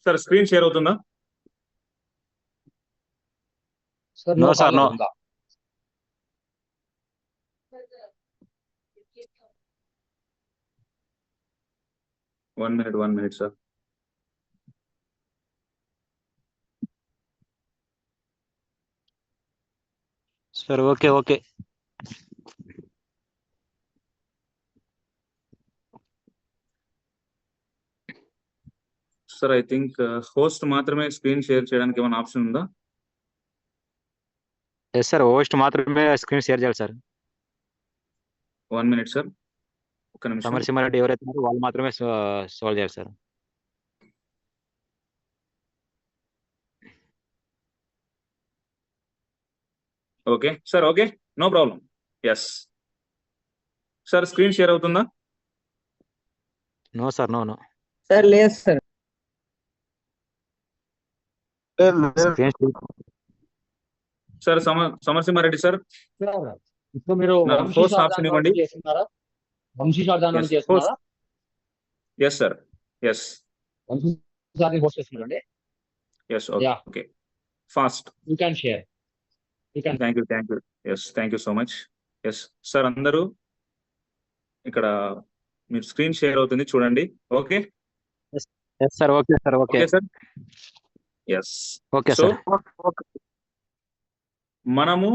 Sir screen share అవుతుందా? Sir no sir no. ఉందా? One minute sir. Sir okay okay. Sir I think host మాత్రమే screen share చేయడానికి ఏమైనా option ఉందా? Yes sir, host మాత్రమే screen share చేయాలి sir. 1 minute sir, ఒక్క నిమిషం. సమరసింహారెడ్డి ఎవరైతే ఉన్నారో వాళ్ళు మాత్రమే సాల్వ్ చేయాలి sir. Okay sir, okay, no problem. Yes sir, screen share అవుతుందా? No sir no no. Sir లేదు sir. Screen sir Samarasimha Reddy sir, ఇప్పుడు మీరు హోస్ట్ ఆప్షన్ ఇవ్వండి. చేస్తున్నారా? వంశీ శారదాన్ని Yes, చేస్తున్నారా? ఎస్ సార్, ఎస్ వంశీ శారదాన్ని హోస్ట్ చేస్తున్నారండి. Yes, okay Yeah. Okay, fast. You can share. Thank you yes, thank you so much. Yes sir, అందరూ ఇక్కడ మీరు స్క్రీన్ షేర్ అవుతుంది చూడండి. Okay yes sir, okay sir, okay okay sir. Yes, okay so sir. మనము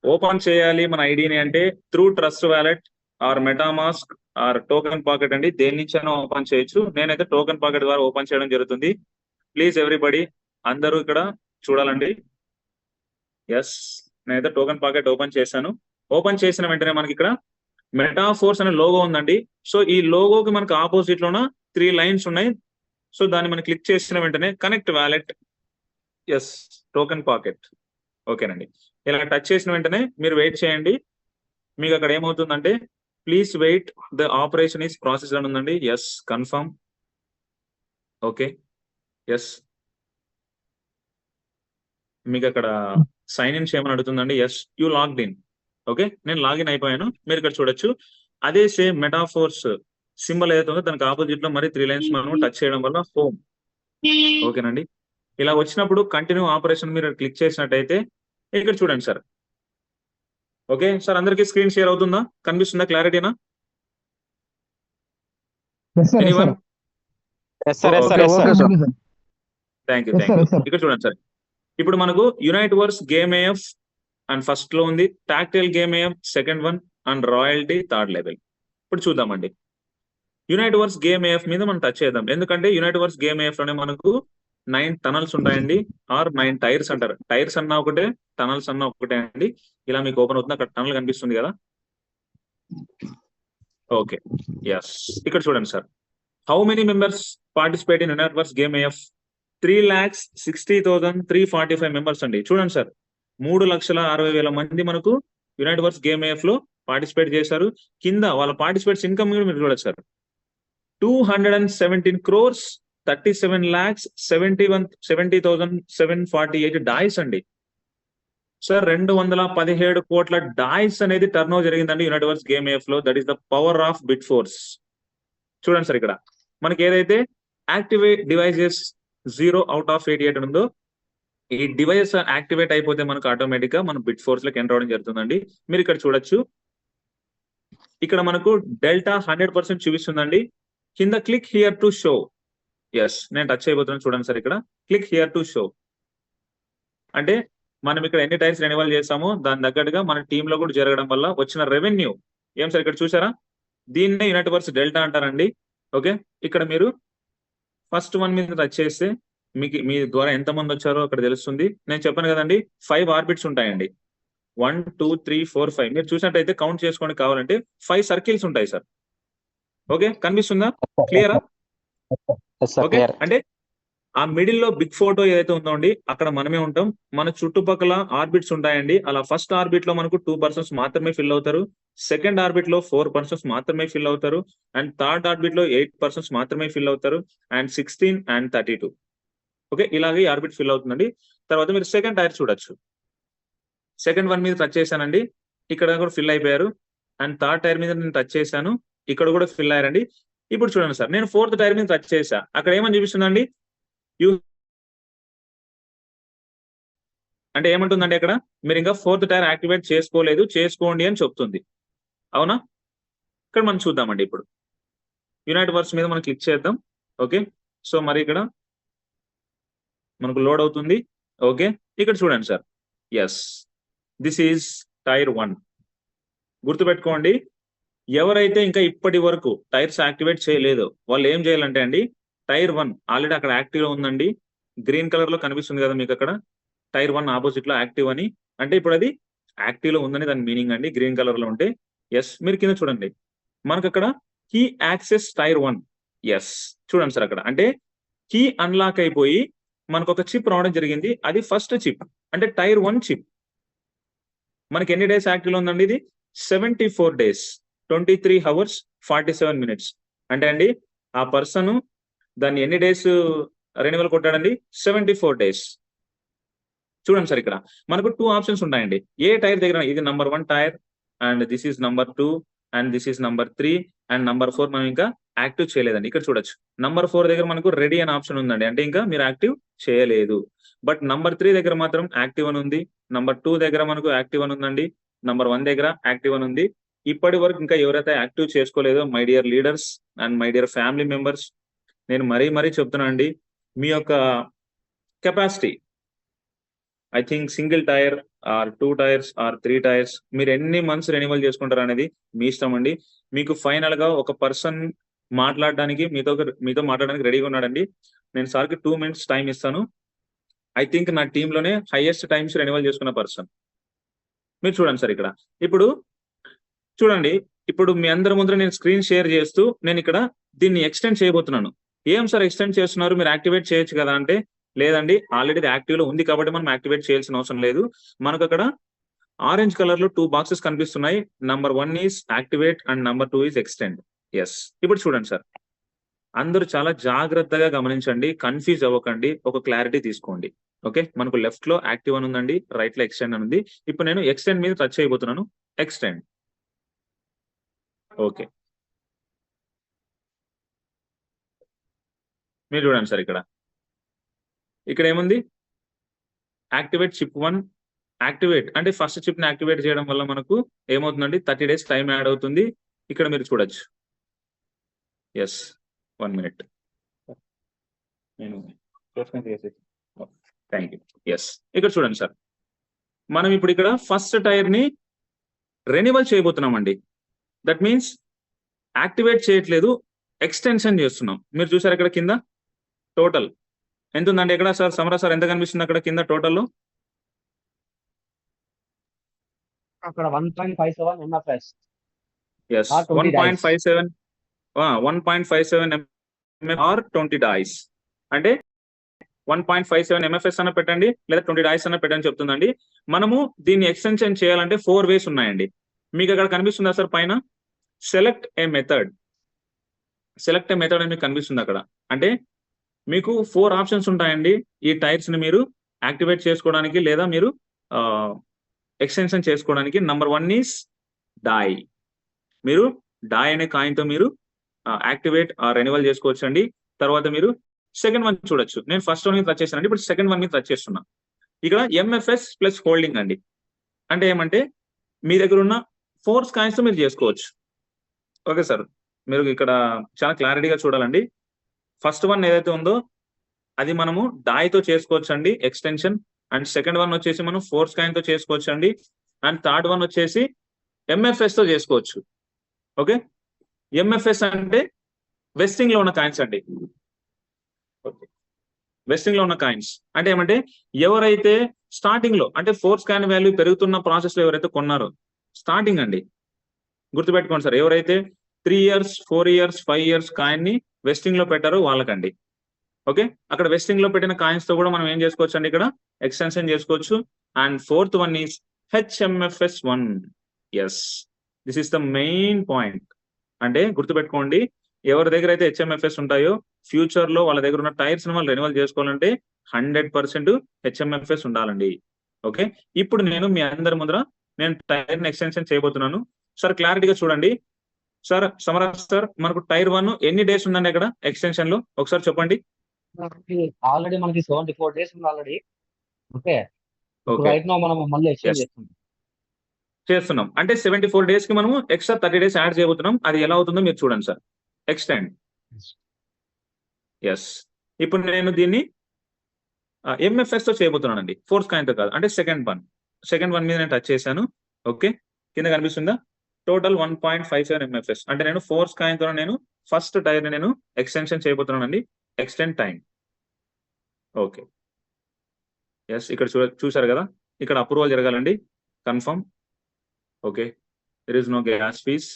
open చేయాలి మన ఐడిని అంటే through trust wallet or MetaMask or token pocket అండి. దేని నుంచైనా ఓపెన్ చేయొచ్చు. నేనైతే టోకెన్ పాకెట్ ద్వారా ఓపెన్ చేయడం జరుగుతుంది. ప్లీజ్ ఎవ్రీబడి అందరూ ఇక్కడ చూడాలండి. ఎస్, నేనైతే టోకెన్ పాకెట్ ఓపెన్ చేశాను. ఓపెన్ చేసిన వెంటనే మనకి ఇక్కడ మెటాఫోర్స్ అనే లోగో ఉందండి. సో ఈ లోగోకి మనకు ఆపోజిట్ లోన 3 లైన్స్ ఉన్నాయి. సో దాన్ని మనం క్లిక్ చేసిన వెంటనే connect wallet, yes, token pocket. ఓకేనండి, ఇలా టచ్ చేసిన వెంటనే మీరు వెయిట్ చేయండి. మీకు అక్కడ ఏమవుతుందంటే please wait, the operation is process అని ఉందండి. Yes, confirm. ఓకే, ఎస్, మీకు అక్కడ సైన్ ఇన్ చేయమని అడుగుతుందండి. Yes, you logged in. Okay, నేను లాగిన్ అయిపోయాను. మీరు ఇక్కడ చూడొచ్చు. అదే సేమ్ మెటాఫోర్స్ సింబల్ ఏదైతే ఉందో దానికి ఆపోజిట్ లో మరి 3 లైన్స్ మనం టచ్ చేయడం వల్ల హోమ్. ఓకేనండి, ఇలా వచ్చినప్పుడు కంటిన్యూ ఆపరేషన్ మీరు క్లిక్ చేసినట్టయితే ఇక్కడ చూడండి సార్. ఓకే సార్, అందరికీ స్క్రీన్ షేర్ అవుతుందా? కనిపిస్తుందా? క్లారిటీనా? Anyone? Yes sir, yes sir, yes sir. Thank you. ఇక్కడ చూడండి సార్. ఇప్పుడు మనకు unite verse game AF and first లో ఉంది, tactile game AF second one, and royalty third level. ఇప్పుడు చూద్దామండి. యునైట్ వర్స్ గేమ్ ఏఎఫ్ మీద మనం టచ్ చేద్దాం. ఎందుకంటే యునైట్ వర్స్ గేమ్ ఏఎఫ్ లోనే మనకు 9 టనల్స్ ఉంటాయండి, ఆర్ 9 టైర్స్ అంటారు. టైర్స్ అన్నా ఒకటే, టనల్స్ అన్నా ఒకటే అండి. ఇలా మీకు ఓపెన్ అవుతుంది, అక్కడ టనల్ కనిపిస్తుంది కదా. ఓకే, ఎస్, ఇక్కడ చూడండి sir. How many members participate in unite verse game AF? 3,60,345 members అండి. చూడండి సార్, 3,60,000 మంది మనకు యునైట్ వర్స్ గేమ్ ఏఎఫ్ లో పార్టిసిపేట్ చేశారు. కింద వాళ్ళ పార్టిసిపేట్స్ ఇన్కమ్ కూడా మీరు చూడొచ్చు సార్. 217 crores 37,70,748 డాయ్స్ అండి. సార్ 217 కోట్ల డాయ్స్ అనేది టర్న్ ఓవర్ జరిగిందండి యునైట్ వర్స్ గేమ్ ఏఎఫ్ లో. That is the power of bit force. చూడండి సార్, ఇక్కడ మనకి ఏదైతే యాక్టివేట్ డివైజెస్ 0 out of 88 ఉందో, ఈ డివైస్ యాక్టివేట్ అయిపోతే మనకు ఆటోమేటిక్ గా మన బిట్ ఫోర్స్ లోకి ఎంటర్ అవడం జరుగుతుందండి. మీరు ఇక్కడ చూడొచ్చు, ఇక్కడ మనకు డెల్టా 100% చూపిస్తుందండి. కింద click here to show. Yes, నేను టచ్ అయిపోతున్నాను. చూడండి సార్, ఇక్కడ క్లిక్ హియర్ టు షో అంటే మనం ఇక్కడ ఎన్ని టైర్స్ రెన్యువల్ చేస్తామో దాని తగ్గట్టుగా మన టీంలో కూడా జరగడం వల్ల వచ్చిన రెవెన్యూ. ఏం సార్ ఇక్కడ చూసారా? దీన్నే యునైట్ వర్స్ డెల్టా అంటారండి. ఓకే, ఇక్కడ మీరు ఫస్ట్ వన్ మీద టచ్ చేస్తే మీకు మీ ద్వారా ఎంతమంది వచ్చారో అక్కడ తెలుస్తుంది. నేను చెప్పాను కదండి, 5 ఆర్బిట్స్ ఉంటాయండి. 1 2 3 4 5. మీరు చూసినట్టయితే కౌంట్ చేసుకోండి. కావాలంటే 5 సర్కిల్స్ ఉంటాయి సార్. ఓకే, కనిపిస్తుందా? క్లియరా? ఓకే, అంటే ఆ మిడిల్ లో బిగ్ ఫోటో ఏదైతే ఉందో అండి, అక్కడ మనమే ఉంటాం. మన చుట్టుపక్కల ఆర్బిట్స్ ఉంటాయండి. అలా ఫస్ట్ ఆర్బిట్ లో మనకు 2 పర్సన్స్ మాత్రమే ఫిల్ అవుతారు. సెకండ్ ఆర్బిట్ లో 4 పర్సన్స్ మాత్రమే ఫిల్ అవుతారు. అండ్ థర్డ్ ఆర్బిట్ లో 8 పర్సన్స్ మాత్రమే ఫిల్ అవుతారు. And 16 and 32. ఓకే, ఇలాగే ఆర్బిట్ ఫిల్ అవుతుందండి. తర్వాత మీరు సెకండ్ టైర్ చూడొచ్చు. సెకండ్ వన్ మీద టచ్ చేశానండి, ఇక్కడ కూడా ఫిల్ అయిపోయారు. అండ్ థర్డ్ టైర్ మీద నేను టచ్ చేశాను, ఇక్కడ కూడా ఫిల్ అయ్యారండి. ఇప్పుడు చూడండి సార్, నేను 4th టైర్ మీద టచ్ చేశా, అక్కడ ఏమని చూపిస్తుందండి? యూ అంటే ఏమంటుందండి అక్కడ, మీరు ఇంకా 4th టైర్ యాక్టివేట్ చేసుకోలేదు, చేసుకోండి అని చెప్తుంది. అవునా? ఇక్కడ మనం చూద్దామండి ఇప్పుడు. యునైట్ వర్క్స్ మీద మనం క్లిక్ చేద్దాం. ఓకే, సో మరి ఇక్కడ మనకు లోడ్ అవుతుంది. ఓకే, ఇక్కడ చూడండి sir. Yes, this is tier 1. గుర్తుపెట్టుకోండి, ఎవరైతే ఇంకా ఇప్పటి వరకు టైర్స్ యాక్టివేట్ చేయలేదో వాళ్ళు ఏం చేయాలంటే అండి, టైర్ 1 ఆల్రెడీ అక్కడ యాక్టివ్ లో ఉందండి. గ్రీన్ కలర్ లో కనిపిస్తుంది కదా మీకు అక్కడ, టైర్ 1 ఆపోజిట్ లో యాక్టివ్ అని. అంటే ఇప్పుడు అది యాక్టివ్ లో ఉందని దాని మీనింగ్ అండి, గ్రీన్ కలర్ లో ఉంటే. ఎస్, మీరు కింద చూడండి, మనకు అక్కడ కీ యాక్సెస్ టైర్ 1. ఎస్, చూడండి సార్ అక్కడ, అంటే కీ అన్లాక్ అయిపోయి మనకు ఒక చిప్ రావడం జరిగింది. అది ఫస్ట్ చిప్, అంటే టైర్ 1 చిప్. మనకి ఎన్ని డేస్ యాక్టివ్ లో ఉందండి? ఇది 74 days 23 hours 47 minutes. అంటే అండి ఆ పర్సన్ దాన్ని ఎన్ని డేస్ రెన్యువల్ కొట్టాడండి? 74 days. చూడండి సార్, ఇక్కడ మనకు 2 ఆప్షన్స్ ఉంటాయండి. ఏ టైర్ దగ్గర, ఇది number 1 tier and this is number 2 and this is number 3 and number 4 మనం ఇంకా యాక్టివ్ చేయలేదండి. ఇక్కడ చూడొచ్చు, నంబర్ 4 దగ్గర మనకు రెడీ అనే ఆప్షన్ ఉందండి, అంటే ఇంకా మీరు యాక్టివ్ చేయలేదు. బట్ నంబర్ 3 దగ్గర మాత్రం యాక్టివ్ అని ఉంది. నంబర్ 2 దగ్గర మనకు యాక్టివ్ అని ఉందండి. నంబర్ 1 దగ్గర యాక్టివ్ అని ఉంది. ఇప్పటి వరకు ఇంకా ఎవరైతే యాక్టివ్ చేసుకోలేదో my dear leaders and my dear family members, నేను మరీ చెప్తున్నా అండి, మీ యొక్క capacity, I think single tier or 2 tiers or 3 tiers, మీరు ఎన్ని మంత్స్ రెన్యువల్ చేసుకుంటారు అనేది మీ ఇష్టం అండి. మీకు ఫైనల్ గా ఒక పర్సన్ మాట్లాడడానికి మీతో మాట్లాడడానికి రెడీగా ఉన్నాడండి. నేను సార్కి 2 minutes టైం ఇస్తాను. ఐ థింక్ నా టీంలోనే హైయెస్ట్ టైమ్స్ రెన్యువల్ చేసుకున్న పర్సన్. మీరు చూడండి సార్ ఇక్కడ, ఇప్పుడు చూడండి, ఇప్పుడు మీ అందరి ముందర నేను స్క్రీన్ షేర్ చేస్తూ నేను ఇక్కడ దీన్ని ఎక్స్టెండ్ చేయబోతున్నాను. ఏం సార్ ఎక్స్టెండ్ చేస్తున్నారు, మీరు యాక్టివేట్ చేయొచ్చు కదా అంటే, లేదండి ఆల్రెడీ యాక్టివ్ లో ఉంది కాబట్టి మనం యాక్టివేట్ చేయాల్సిన అవసరం లేదు. మనకు అక్కడ ఆరెంజ్ కలర్ లో 2 బాక్సెస్ కనిపిస్తున్నాయి. Number 1 is activate and number 2 is extend. Yes, ఇప్పుడు చూడండి సార్, అందరూ చాలా జాగ్రత్తగా గమనించండి, కన్ఫ్యూజ్ అవ్వకండి, ఒక క్లారిటీ తీసుకోండి. ఓకే, మనకు లెఫ్ట్ లో యాక్టివ్ అని ఉందండి, రైట్ లో ఎక్స్టెండ్ అని ఉంది. ఇప్పుడు నేను ఎక్స్టెండ్ మీద టచ్ చేయబోతున్నాను. ఎక్స్టెండ్. ఓకే, మీరు చూడండి సార్, ఇక్కడ ఏముంది, యాక్టివేట్ చిప్ 1. యాక్టివేట్ అంటే ఫస్ట్ చిప్ ని యాక్టివేట్ చేయడం వల్ల మనకు ఏమవుతుందండి, 30 days టైం యాడ్ అవుతుంది. ఇక్కడ మీరు చూడొచ్చు. Yes, 1 minute. నేను థ్యాంక్ యూ. ఎస్, ఇక్కడ చూడండి సార్, మనం ఇప్పుడు ఇక్కడ ఫస్ట్ టైర్ ని రెన్యువల్ చేయబోతున్నామండి. దట్ మీన్స్ యాక్టివేట్ చేయట్లేదు, ఎక్స్టెన్షన్ చేస్తున్నాం. మీరు చూసారు ఇక్కడ కింద టోటల్ ఎంత ఉందండి ఇక్కడ సార్? సమరా సార్, ఎంత కనిపిస్తుంది అక్కడ కింద టోటల్? అక్కడ 1.57 MFS. Yes, 1.57 are 20 dice. అంటే 1.57 MFS అన్న పెట్టండి, లేదా 20 dice అన్న పెట్టండి చెప్తుందండి. మనము దీన్ని ఎక్స్టెన్షన్ చేయాలంటే 4 ways ఉన్నాయండి. మీకు అక్కడ కనిపిస్తుందా సార్ పైన? సెలెక్ట్ ఏ మెథడ్. సెలెక్ట్ ఏ మెథడ్ అని మీకు కనిపిస్తుంది అక్కడ. అంటే మీకు 4 ఆప్షన్స్ ఉంటాయండి ఈ టైర్స్ ని మీరు యాక్టివేట్ చేసుకోవడానికి లేదా మీరు ఎక్స్టెన్షన్ చేసుకోవడానికి. Number 1 is DAI. మీరు డై అనే కాయిన్ తో మీరు యాక్టివేట్ రెన్యువల్ చేసుకోవచ్చు అండి. తర్వాత మీరు సెకండ్ వన్ చూడొచ్చు. నేను ఫస్ట్ వన్ మీద టచ్ చేశానండి, ఇప్పుడు సెకండ్ వన్ మీద టచ్ చేస్తున్నా. ఇక్కడ MFS ప్లస్ హోల్డింగ్ అండి. అంటే ఏమంటే మీ దగ్గర ఉన్న 4 కాయిన్స్ తో మీరు చేసుకోవచ్చు. ఓకే సార్, మీరు ఇక్కడ చాలా క్లారిటీగా చూడాలండి. ఫస్ట్ వన్ ఏదైతే ఉందో అది మనము డాయ్తో చేసుకోవచ్చు అండి ఎక్స్టెన్షన్. అండ్ సెకండ్ వన్ వచ్చేసి మనం 4 కాయిన్ తో చేసుకోవచ్చు అండి. అండ్ థర్డ్ వన్ వచ్చేసి MFS తో చేసుకోవచ్చు. ఓకే, MFS అంటే వెస్టింగ్ లో ఉన్న కాయిన్స్ అండి. వెస్టింగ్ లో ఉన్న కాయిన్స్ అంటే ఏమంటే ఎవరైతే స్టార్టింగ్ లో అంటే 4 స్కాన్ వాల్యూ పెరుగుతున్న ప్రాసెస్ లో ఎవరైతే కొన్నారో స్టార్టింగ్ అండి, గుర్తుపెట్టుకోండి సార్, ఎవరైతే 3 years 4 years 5 years కాయిన్ ని వెస్టింగ్ లో పెట్టారో వాళ్ళకండి. ఓకే, అక్కడ వెస్టింగ్ లో పెట్టిన కాయిన్స్ తో కూడా మనం ఏం చేసుకోవచ్చు అండి, ఇక్కడ ఎక్స్టెన్షన్ చేసుకోవచ్చు. And fourth one is HMFS1. Yes, this is the main point. అంటే గుర్తుపెట్టుకోండి, ఎవరి దగ్గర అయితే HMFS ఉంటాయో ఫ్యూచర్ లో వాళ్ళ దగ్గర ఉన్న టైర్స్ ని వాళ్ళు రెన్యువల్ చేసుకోవాలంటే 100% HMFS ఉండాలండి. ఓకే, ఇప్పుడు నేను మీ అందరి ముందర నేను టైర్ ని ఎక్స్టెన్షన్ చేయబోతున్నాను. సార్ క్లారిటీగా చూడండి. సార్ సమరా సార్, మనకు టైర్ 1 ఎన్ని డేస్ ఉందండి అక్కడ ఎక్స్టెన్షన్ లో ఒకసారి చెప్పండి. ఆల్రెడీ మనకి 74 డేస్ ఉంది ఆల్రెడీ. ఓకే. ఇప్పుడు ఓకే రైట్ నో మనం మళ్ళీ ఎక్స్చేంజ్ ఎస్ చేస్తున్నాం. చేస్తున్నాం అంటే 74 డేస్ కి మనము ఎక్స్ట్రా 30 డేస్ యాడ్ చేయబోతున్నాం. అది ఎలా అవుతుందో మీరు చూడండి సార్. ఎక్స్టెండ్. ఎస్ ఇప్పుడు నేను దీన్ని ఎంఎఫ్ఎస్ తో చేయబోతున్నానండి. ఫోర్స్ కాయిన్ తో కాదు, అంటే సెకండ్ వన్ మీద నేను టచ్ చేశాను. ఓకే, కింద కనిపిస్తుందా? Total 1.57 MFs. అంటే నేను ఫోర్స్ కాయిన్ తో నేను ఫస్ట్ టైర్ ని నేను ఎక్స్టెన్షన్ చేయబోతున్నానండి. Extend time. ఓకే ఎస్, ఇక్కడ చూసారు కదా, ఇక్కడ అప్రూవల్ జరగాలండి. Confirm. Okay, there is no gas fees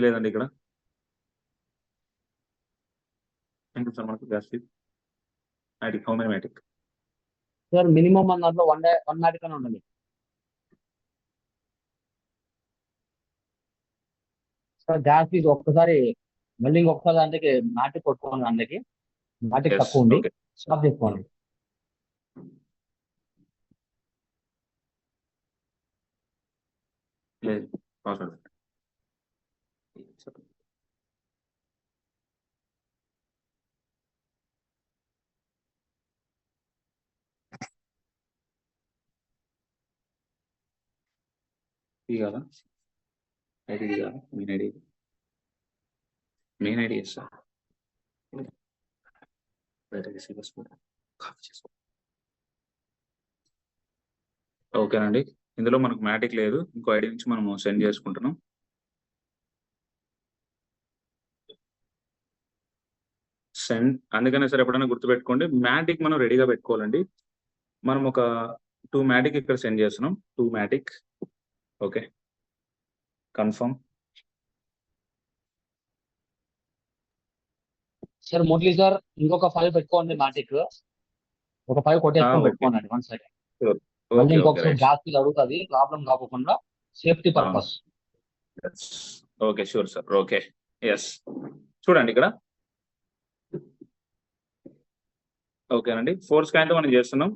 లేదండి ఇక్కడ. ఎంత సార్ మనకు gas fees? How many Matic? Sir minimum మన దాంట్లో 1 నాటి కన్నా ఉండాలి. సార్ గ్యాస్ ఫీజ్ ఒక్కసారి మళ్ళీ ఇంకొకసారి దాంట్లోకి నాటి కొట్టుకోండి, దాంట్లోకి నాటికి Yes, తక్కువ ఉంది. okay. స్టాప్ చేసుకోండి. లేదు, password. ఇది కదా ఐడి, కదా మెయిన్ ఐడి సార్. ఓకేనండి, ఇందులో మనకు మ్యాటిక్ లేదు, ఇంకో ఐడి నుంచి మనము సెండ్ చేసుకుంటున్నాం. సెండ్. అందుకనే సార్ ఎప్పుడైనా గుర్తుపెట్టుకోండి, మ్యాటిక్ మనం రెడీగా పెట్టుకోవాలండి. మనం ఒక 2 మ్యాటిక్ ఇక్కడ సెండ్ చేస్తున్నాం. 2 Matic. Okay, confirm. Sir mostly sir ఇంకొక 5 పెట్టుకోండి నాటిక్. ఒక 5 కొట్టేసుకొని okay. పెట్టుకోండి 1 సెకండ్. Sure. మళ్ళీ Okay, ఇంకొకసారి right. గ్యాస్ ఫీజ్ అడుగుతుంది, ప్రాబ్లం కాకుండా safety purpose. Okay, sure sir. Okay, yes, చూడండి ఇక్కడ. ఓకేనండి, ఫోర్స్ కాయిన్ తో మనం చేస్తున్నాం.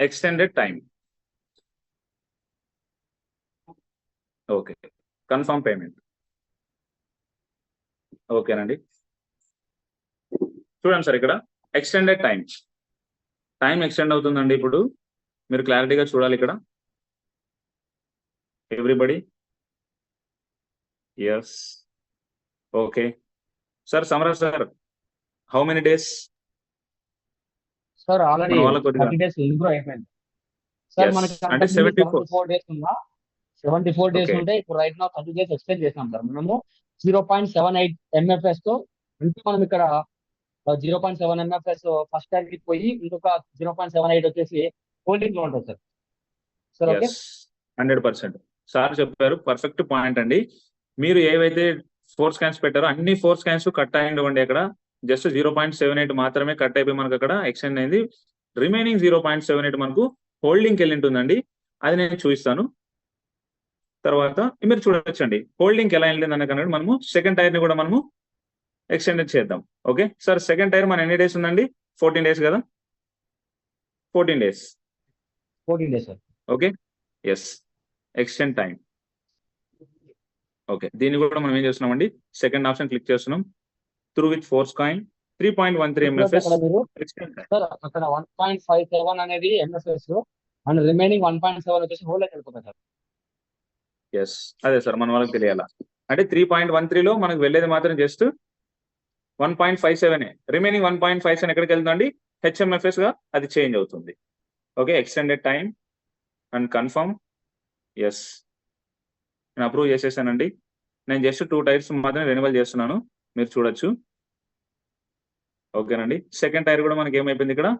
Extended time. Okay, confirm payment. ఓకేనండి, చూడండి సార్ ఇక్కడ ఎక్స్టెండెడ్ టైం ఎక్స్టెండ్ అవుతుందండి. ఇప్పుడు మీరు క్లారిటీగా చూడాలి ఇక్కడ. Everybody. Yes, okay sir. Samaraj sir, how many days? Sir already మన వాళ్ళకి కొద్దిగా 30 డేస్ ఇంప్రూవ్ అయిపోయింది సార్. Yes. మనకి అంటే 74 డేస్ ఉందా? 74 డేస్ Okay. ఉంటే ఇప్పుడు రైట్ నా 30 డేస్ ఎక్స్టెండ్ చేసినాం సార్ మనము. 0.78 ఎంఎఫ్ఎస్ తో ఇంకా మనం ఇక్కడ 0.7 ఎంఎఫ్ఎస్ ఫస్ట్ టైం కి పోయి ఇంకొక 0.78 వచ్చేసి హోల్డింగ్ లో ఉంటుంది సార్. సార్ ఓకే, 100% సార్ చెప్పారు. పర్ఫెక్ట్ పాయింట్ అండి. మీరు ఏవైతే ఫోర్స్ స్కాన్స్ పెట్టారో అన్ని ఫోర్స్ స్కాన్స్ కట్ అయ్యండి. అక్కడ జస్ట్ 0.78 మాత్రమే కట్ అయిపోయి మనకు అక్కడ ఎక్స్టెండ్ అయింది. రిమైనింగ్ 0.78 మనకు హోల్డింగ్కి వెళ్ళి ఉంటుందండి. అది నేను చూపిస్తాను తర్వాత. మీరు చూడొచ్చండి హోల్డింగ్కి ఎలా వెళ్ళింది అన్న కనుక మనము సెకండ్ టైర్ ని కూడా మనము ఎక్స్టెండెడ్ చేద్దాం. ఓకే సార్, సెకండ్ టైర్ మన ఎన్ని డేస్ ఉందండి? 14 డేస్ కదా? 14 days. 14 days sir. Okay, yes, extend time. Okay, దీన్ని కూడా మనం ఏం చేస్తున్నామండి, సెకండ్ ఆప్షన్ క్లిక్ చేస్తున్నాం. Through with force coin 3.13 MFS. అక్కడ మీరు సార్ అక్కడ 1.57 అనేది ఎంఎఫ్ఎస్ అండ్ రిమైనింగ్ 1.7 వచ్చేసి హోల్ వెళ్ళిపోతుంది సార్. ఎస్, అదే సార్ మన వాళ్ళకి తెలియాలా. అంటే 3.13లో మనకు వెళ్ళేది మాత్రం జస్ట్ 1.57. రిమైనింగ్ 1.57 ఎక్కడికి వెళ్తుందండి? హెచ్ఎంఎఫ్ఎస్ గా అది చేంజ్ అవుతుంది. Okay, extended time and confirm. Yes, నేను అప్రూవ్ చేసేసానండి. నేను జస్ట్ 2 టైర్స్ మాత్రమే రెన్యువల్ చేస్తున్నాను, మీరు చూడొచ్చు. ఓకేనండి, సెకండ్ టైర్ కూడా మనకి ఏమైపోయింది ఇక్కడ.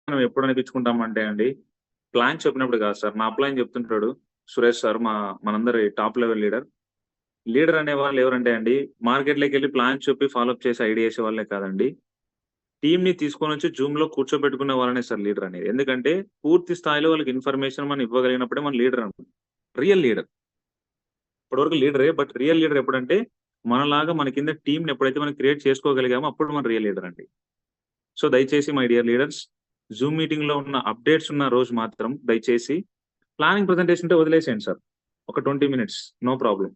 మనం ఎప్పుడు అనిపించుకుంటామంటే అండి, ప్లాన్ చెప్పినప్పుడు కాదు సార్. మా ప్లాన్ చెప్తుంటాడు సురేష్ సార్, మనందరి టాప్ లెవెల్ లీడర్ అనే వాళ్ళు ఎవరంటే అండి, మార్కెట్లోకి వెళ్ళి ప్లాన్ చెప్పి ఫాలోఅప్ చేసి ఐడియా చేసే వాళ్ళే కాదండి, టీమ్ ని తీసుకొని వచ్చి జూమ్ లో కూర్చోబెట్టుకునే వాళ్ళనే సార్ లీడర్ అనేది. ఎందుకంటే పూర్తి స్థాయిలో వాళ్ళకి ఇన్ఫర్మేషన్ మనం ఇవ్వగలిగినప్పుడే మన లీడర్ అనుకుంటాం. రియల్ లీడర్ ఇప్పటివరకు లీడరే, బట్ రియల్ లీడర్ ఎప్పుడంటే మనలాగా మన కింద టీంని ఎప్పుడైతే మనం క్రియేట్ చేసుకోగలిగామో అప్పుడు మన రియల్ లీడర్ అండి. సో దయచేసి my dear leaders, Zoom meeting లో ఉన్న అప్డేట్స్ ఉన్న రోజు మాత్రం దయచేసి ప్లానింగ్ ప్రజెంటేషన్ ఉంటే వదిలేసేయండి సార్, ఒక 20 మినిట్స్ నో ప్రాబ్లం.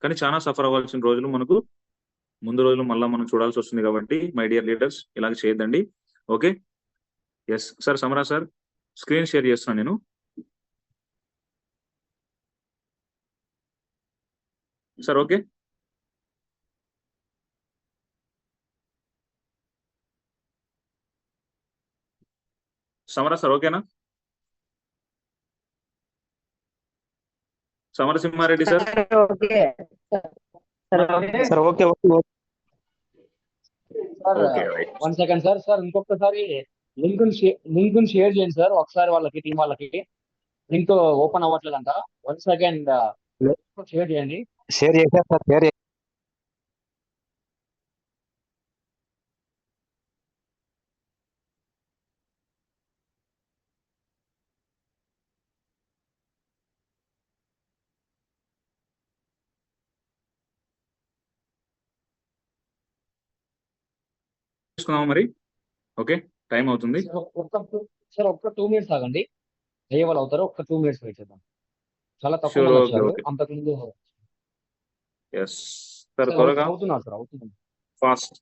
కానీ చాలా సఫర్ అవ్వాల్సిన రోజులు మనకు ముందు రోజులు మళ్ళీ మనం చూడాల్సి వస్తుంది కాబట్టి మై డియర్ లీడర్స్ ఇలాగ చేయొద్దండి. Okay, yes sir. Samara sir, screen share చేస్తున్నాను నేను. సార్ ఓకే, సమరా సార్ ఓకేనా? Samarasimha Reddy sir, okay sir okay okay okay. Sir. Okay right. 1 second sir. Sir ఇంకొకసారి లింక్ షేర్ చేయండి సార్ ఒకసారి వాళ్ళకి, టీం వాళ్ళకి. లింక్ ఓపెన్ అవ్వట్లేదంట. 1 సెకండ్ షేర్ చేయండి. షేర్ చేశారు సార్, షేర్ తీసుకున్నాము మరి. ఓకే, టైం అవుతుంది. సార్ ఒక్క 2 మినిట్స్ ఆగండి. అయ్యే వాళ్ళు అవుతారు. ఒక్క 2 మినిట్స్ వెయిట్ చేద్దాం. చాలా తక్కువ Sure, మంది okay, వచ్చారు okay. అంతకుముందు. ఎస్ సార్, త్వరగా అవుతున్నారు సార్, అవుతున్నారు. ఫాస్ట్.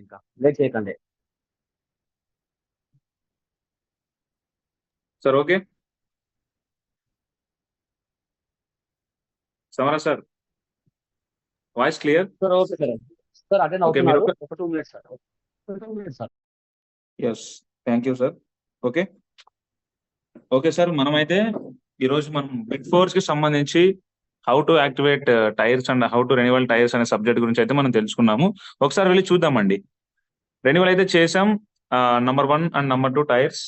ఇంకా లేట్ చేయకండి. Sir okay, Samara sir voice clear? Sir okay sir. Sir attend okay, మీరు అవుతున్నారు. ఒక 2 మినిట్స్ సార్. ఒక 2 minutes sir. Yes, thank you sir. Okay okay sir, మనమైతే ఈరోజు మనం బిగ్ ఫోర్స్ కి సంబంధించి how to activate tiers and how to renewal tiers అనే సబ్జెక్ట్ గురించి అయితే మనం తెలుసుకున్నాము. ఒకసారి వెళ్ళి చూద్దామండి. రెన్యువల్ అయితే చేసాం. నంబర్ 1 అండ్ నంబర్ 2 టైర్స్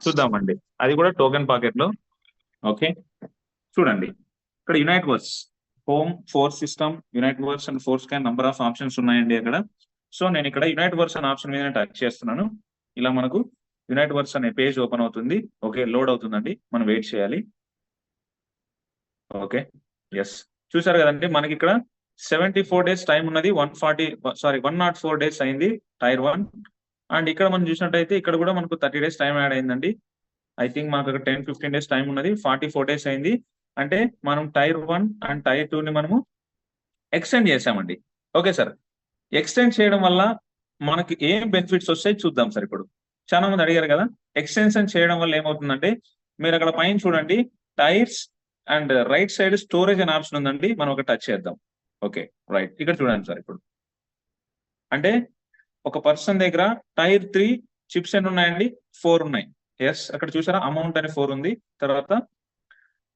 చూద్దామండి. అది కూడా టోకెన్ పాకెట్ లో. ఓకే, చూడండి ఇక్కడ unite verse, home, force system, unite verse and force can number of options ఉన్నాయండి అక్కడ. సో నేను ఇక్కడ యునైట్ వర్స్ అనే ఆప్షన్ మీద టచ్ చేస్తున్నాను. ఇలా మనకు యునైట్ వర్స్ అనే పేజ్ ఓపెన్ అవుతుంది. ఓకే, లోడ్ అవుతుందండి, మనం వెయిట్ చేయాలి. ఓకే, ఎస్, చూసారు కదండి మనకి ఇక్కడ 74 డేస్ టైం ఉన్నది. 104 డేస్ అయింది టైర్ 1. అండ్ ఇక్కడ మనం చూసినట్టయితే ఇక్కడ కూడా మనకు 30 డేస్ టైం యాడ్ అయిందండి. ఐ థింక్ మనకు ఇక్కడ 10-15 డేస్ టైం ఉన్నది. 44 డేస్ అయింది. అంటే మనం టైర్ 1 అండ్ టైర్ 2 ని మనము ఎక్స్టెండ్ చేసామండి. ఓకే సార్, ఎక్స్టెండ్ చేయడం వల్ల మనకి ఏం బెనిఫిట్స్ వస్తాయి చూద్దాం సార్. ఇప్పుడు చాలా మంది అడిగారు కదా, ఎక్స్టెన్షన్ చేయడం వల్ల ఏమవుతుందంటే, మీరు అక్కడ పైన చూడండి tyres and right side storage అనే ఆప్షన్ ఉందండి. మనం ఒక టచ్ చేద్దాం. ఓకే రైట్, ఇక్కడ చూడండి సార్. ఇప్పుడు అంటే ఒక పర్సన్ దగ్గర టైర్ 3 చిప్స్ ఎన్ని ఉన్నాయండి? 4 ఉన్నాయి. ఎస్, అక్కడ చూసారా అమౌంట్ అని 4 ఉంది. తర్వాత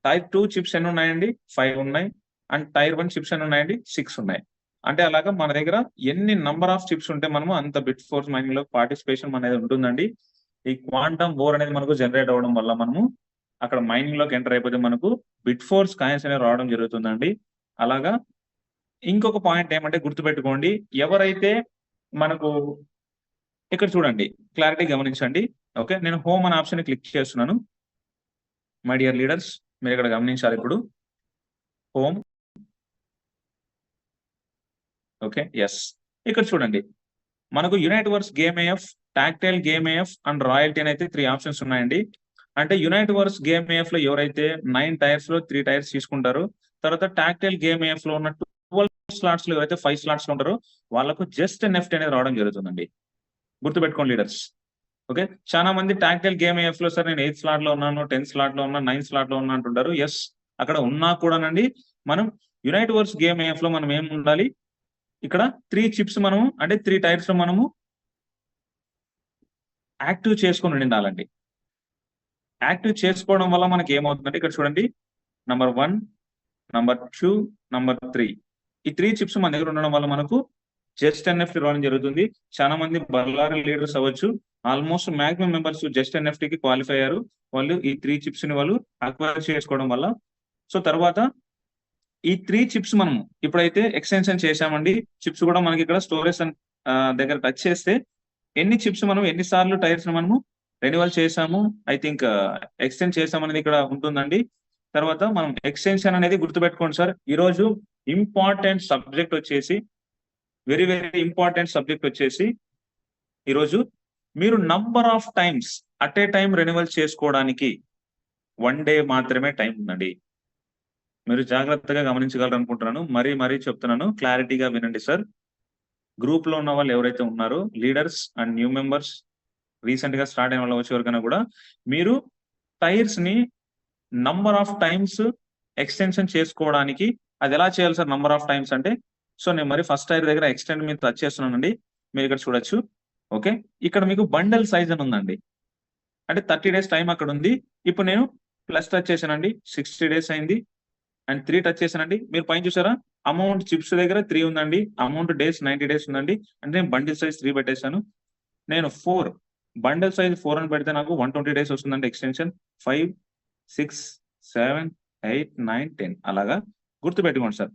టైర్ 2 చిప్స్ ఎన్ని ఉన్నాయండి? 5 ఉన్నాయి. అండ్ టైర్ 1 చిప్స్ ఎన్ని ఉన్నాయండి? 6 ఉన్నాయి. అంటే అలాగా మన దగ్గర ఎన్ని నంబర్ ఆఫ్ చిప్స్ ఉంటే మనము అంత బిట్ ఫోర్స్ మైనింగ్ లో పార్టిసిపేషన్ అనేది ఉంటుందండి. ఈ క్వాంటమ్ బోర్ అనేది మనకు జనరేట్ అవ్వడం వల్ల మనము అక్కడ మైనింగ్ లోకి ఎంటర్ అయిపోతే మనకు బిట్ ఫోర్స్ కాయిన్స్ అనేవి రావడం జరుగుతుందండి. అలాగా ఇంకొక పాయింట్ ఏమంటే గుర్తుపెట్టుకోండి, ఎవరైతే మనకు ఇక్కడ చూడండి క్లారిటీ గమనించండి. ఓకే, నేను హోమ్ అనే ఆప్షన్ క్లిక్ చేస్తున్నాను. మై డియర్ లీడర్స్, మీరు ఇక్కడ గమనించాలి. ఇప్పుడు హోమ్. ఓకే, ఎస్, ఇక్కడ చూడండి మనకు unite verse game AF, tactile game AF and royalty అని అయితే 3 ఆప్షన్స్ ఉన్నాయండి. అంటే యునైట్ వర్స్ గేమ్ ఏఎఫ్ లో ఎవరైతే 9 టైర్స్ లో 3 టైర్స్ తీసుకుంటారో, తర్వాత టాక్టైల్ గేమ్ ఏఎఫ్ లో ఉన్న 12 స్లాట్స్ లో ఎవరైతే 5 స్లాట్స్ లో ఉంటారో వాళ్ళకు జస్ట్ నెఫ్ట్ అనేది రావడం జరుగుతుందండి. గుర్తుపెట్టుకోండి లీడర్స్. ఓకే, చాలా మంది టాక్టైల్ గేమ్ ఏఎఫ్ లో సార్ నేను 8 స్లాట్ లో ఉన్నాను, 10 స్లాట్ లో ఉన్నా, 9 స్లాట్ లో ఉన్నా అంటుంటారు. ఎస్, అక్కడ ఉన్నా కూడానండి మనం యునైట్ వర్స్ గేమ్ ఏఎఫ్ లో మనం ఏం ఉండాలి, ఇక్కడ 3 చిప్స్ మనము అంటే 3 టైర్స్ లో మనము యాక్టివ్ చేసుకొని ఉండాలండి. యాక్టివ్ చేసుకోవడం వల్ల మనకి ఏమవుతుందంటే ఇక్కడ చూడండి నంబర్ 1, నంబర్ 2, నంబర్ 3 ఈ 3 చిప్స్ మన దగ్గర ఉండడం వల్ల మనకు జస్ట్ ఎన్ఎఫ్టీ రావడం జరుగుతుంది. చాలా మంది బల్లారి లీడర్స్ అవ్వచ్చు, almost maximum members just NFT కి క్వాలిఫై అయ్యారు. వాళ్ళు ఈ 3 చిప్స్ ని వాళ్ళు అక్వైర్ చేసుకోవడం వల్ల. సో తర్వాత ఈ 3 చిప్స్ మనం ఇప్పుడైతే ఎక్స్టెన్షన్ చేశామండి. చిప్స్ కూడా మనకి ఇక్కడ స్టోరేజ్ దగ్గర టచ్ చేస్తే ఎన్ని చిప్స్ మనం ఎన్నిసార్లు టైర్స్ మనము రెన్యువల్ చేసాము, ఐ థింక్ ఎక్స్టెండ్ చేసామనేది ఇక్కడ ఉంటుందండి. తర్వాత మనం ఎక్స్టెన్షన్ అనేది గుర్తుపెట్టుకోండి సార్. ఈ రోజు ఇంపార్టెంట్ సబ్జెక్ట్ వచ్చేసి వెరీ వెరీ ఇంపార్టెంట్ సబ్జెక్ట్ వచ్చేసి ఈరోజు మీరు number of times at a time renewal చేసుకోవడానికి 1 డే మాత్రమే టైం ఉందండి. మీరు జాగ్రత్తగా గమనించగలరు అనుకుంటున్నాను. మరీ చెప్తున్నాను, క్లారిటీగా వినండి సార్. గ్రూప్ లో ఉన్న వాళ్ళు ఎవరైతే ఉన్నారో leaders and new members, recent గా స్టార్ట్ అయిన వాళ్ళు వచ్చే వరకైనా కూడా మీరు టైర్స్ ని నంబర్ ఆఫ్ టైమ్స్ ఎక్స్టెన్షన్ చేసుకోవడానికి అది ఎలా చేయాలి సార్ నంబర్ ఆఫ్ టైమ్స్ అంటే? సో నేను మరి ఫస్ట్ టైర్ దగ్గర ఎక్స్టెండ్ మీద టచ్ చేస్తున్నానండి. మీరు ఇక్కడ చూడొచ్చు. ఓకే, ఇక్కడ మీకు బండల్ సైజ్ అని ఉందండి, అంటే 30 days టైం అక్కడ ఉంది. ఇప్పుడు నేను ప్లస్ టచ్ చేశానండి, 60 days అయింది. అండ్ 3 టచ్ చేశానండి. మీరు పైన చూసారా, అమౌంట్ చిప్స్ దగ్గర 3 ఉందండి, అమౌంట్ డేస్ 90 days ఉందండి. అంటే నేను బండిల్ సైజ్ 3 పెట్టేశాను. నేను 4 బండిల్ సైజ్ 4 అని పెడితే నాకు 120 days వస్తుందండి ఎక్స్టెన్షన్. 5, 6, 7, 8, 9, 10 అలాగా గుర్తుపెట్టుకోండి సార్.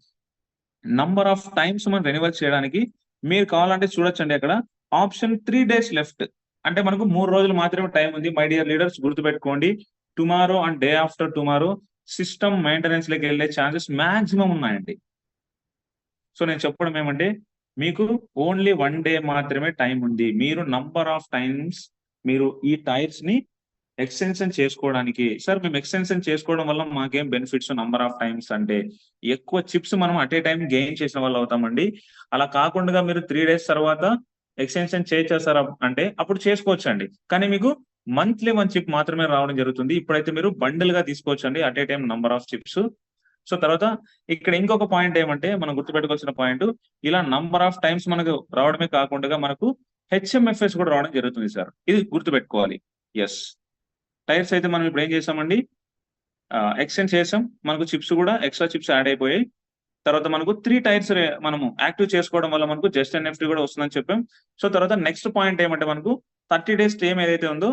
నంబర్ ఆఫ్ టైమ్స్ మనం రెన్యువల్ చేయడానికి మీరు కావాలంటే చూడొచ్చండి, అక్కడ ఆప్షన్ 3 days లెఫ్ట్, అంటే మనకు 3 రోజులు మాత్రమే టైం ఉంది. మై డియర్ లీడర్స్ గుర్తుపెట్టుకోండి, tomorrow and day after tomorrow system maintenance లోకి వెళ్ళే ఛాన్సెస్ మాక్సిమం ఉన్నాయండి. సో నేను చెప్పడం ఏమంటే, మీకు ఓన్లీ 1 day మాత్రమే టైం ఉంది. మీరు నంబర్ ఆఫ్ టైమ్స్ మీరు ఈ టైర్స్ ని ఎక్స్టెన్షన్ చేసుకోవడానికి. సార్ మేము ఎక్స్టెన్షన్ చేసుకోవడం వల్ల మాకేం బెనిఫిట్స్ నంబర్ ఆఫ్ టైమ్స్ అంటే, ఎక్కువ చిప్స్ మనం అట్ ఏ టైం గెయిన్ చేసిన వాళ్ళు అవుతామండి. అలా కాకుండా మీరు 3 days తర్వాత ఎక్స్టెన్షన్ చేసేసారా అంటే అప్పుడు చేసుకోవచ్చు అండి, కానీ మీకు మంత్లీ 1 చిప్ మాత్రమే రావడం జరుగుతుంది. ఇప్పుడైతే మీరు బండిల్ గా తీసుకోవచ్చు అండి at a time number of chips. So తర్వాత ఇక్కడ ఇంకొక పాయింట్ ఏమంటే, మనం గుర్తుపెట్టుకోవాల్సిన పాయింట్, ఇలా నంబర్ ఆఫ్ టైమ్స్ మనకు రావడమే కాకుండా మనకు హెచ్ఎంఎఫ్ఎస్ కూడా రావడం జరుగుతుంది సార్. ఇది గుర్తుపెట్టుకోవాలి. ఎస్, టైర్స్ అయితే మనం ఇప్పుడు ఏం చేసామండి, ఎక్స్టెండ్ చేసాం, మనకు చిప్స్ కూడా ఎక్స్ట్రా చిప్స్ యాడ్ అయిపోయాయి. తర్వాత మనకు 3 టైర్స్ మనము యాక్టివ్ చేసుకోవడం వల్ల మనకు జస్ట్ ఎన్ఎఫ్టీ కూడా వస్తుందని చెప్పాం. సో తర్వాత నెక్స్ట్ పాయింట్ ఏమంటే, మనకు 30 days టైం ఏదైతే ఉందో,